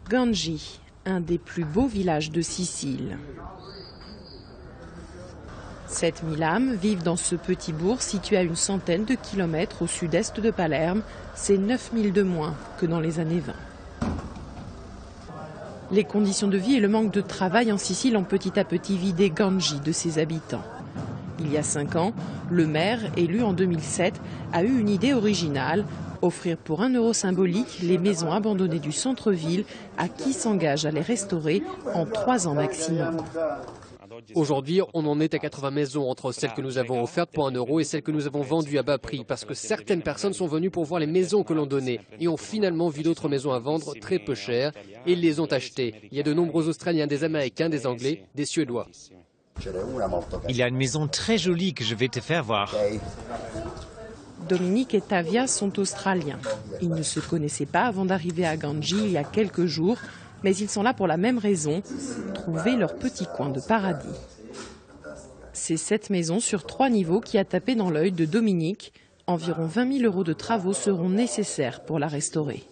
Ganji, un des plus beaux villages de Sicile. 7000 âmes vivent dans ce petit bourg situé à une centaine de kilomètres au sud-est de Palerme. C'est 9000 de moins que dans les années 20. Les conditions de vie et le manque de travail en Sicile ont petit à petit vidé Ganji de ses habitants. Il y a 5 ans, le maire, élu en 2007, a eu une idée originale, offrir pour 1 euro symbolique les maisons abandonnées du centre-ville à qui s'engage à les restaurer en 3 ans maximum. Aujourd'hui, on en est à 80 maisons entre celles que nous avons offertes pour 1 euro et celles que nous avons vendues à bas prix parce que certaines personnes sont venues pour voir les maisons que l'on donnait et ont finalement vu d'autres maisons à vendre très peu chères et ils les ont achetées. Il y a de nombreux Australiens, des Américains, des Anglais, des Suédois. Il y a une maison très jolie que je vais te faire voir. Dominique et Tavia sont australiens. Ils ne se connaissaient pas avant d'arriver à Ganji il y a quelques jours, mais ils sont là pour la même raison, trouver leur petit coin de paradis. C'est cette maison sur 3 niveaux qui a tapé dans l'œil de Dominique. Environ 20 000 € de travaux seront nécessaires pour la restaurer.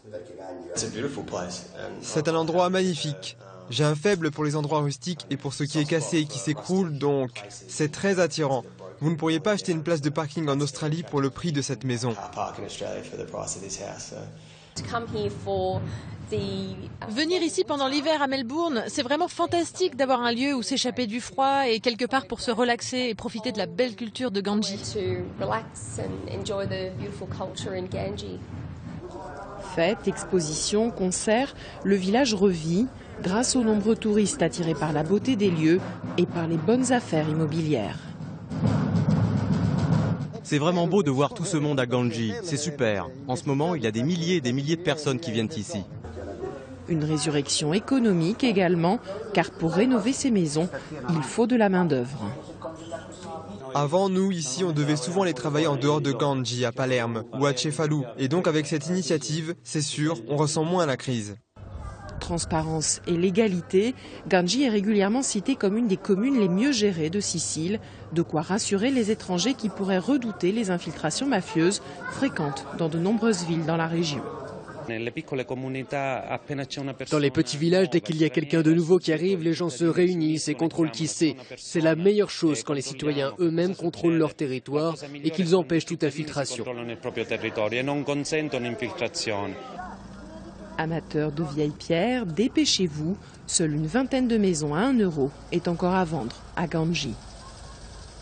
C'est un endroit magnifique. J'ai un faible pour les endroits rustiques et pour ce qui est cassé et qui s'écroule, donc c'est très attirant. Vous ne pourriez pas acheter une place de parking en Australie pour le prix de cette maison. Venir ici pendant l'hiver à Melbourne, c'est vraiment fantastique d'avoir un lieu où s'échapper du froid et quelque part pour se relaxer et profiter de la belle culture de Ganji. Fêtes, expositions, concerts, le village revit grâce aux nombreux touristes attirés par la beauté des lieux et par les bonnes affaires immobilières. C'est vraiment beau de voir tout ce monde à Ganji, c'est super. En ce moment, il y a des milliers et des milliers de personnes qui viennent ici. Une résurrection économique également, car pour rénover ces maisons, il faut de la main-d'œuvre. Avant, nous, ici, on devait souvent les travailler en dehors de Ganji, à Palerme ou à Cefalù. Et donc, avec cette initiative, c'est sûr, on ressent moins la crise. Transparence et légalité, Ganji est régulièrement citée comme une des communes les mieux gérées de Sicile, de quoi rassurer les étrangers qui pourraient redouter les infiltrations mafieuses fréquentes dans de nombreuses villes dans la région. Dans les petits villages, dès qu'il y a quelqu'un de nouveau qui arrive, les gens se réunissent et contrôlent qui c'est. C'est la meilleure chose quand les citoyens eux-mêmes contrôlent leur territoire et qu'ils empêchent toute infiltration. Amateurs de vieilles pierres, dépêchez-vous. Seule une vingtaine de maisons à 1 euro est encore à vendre à Ganji.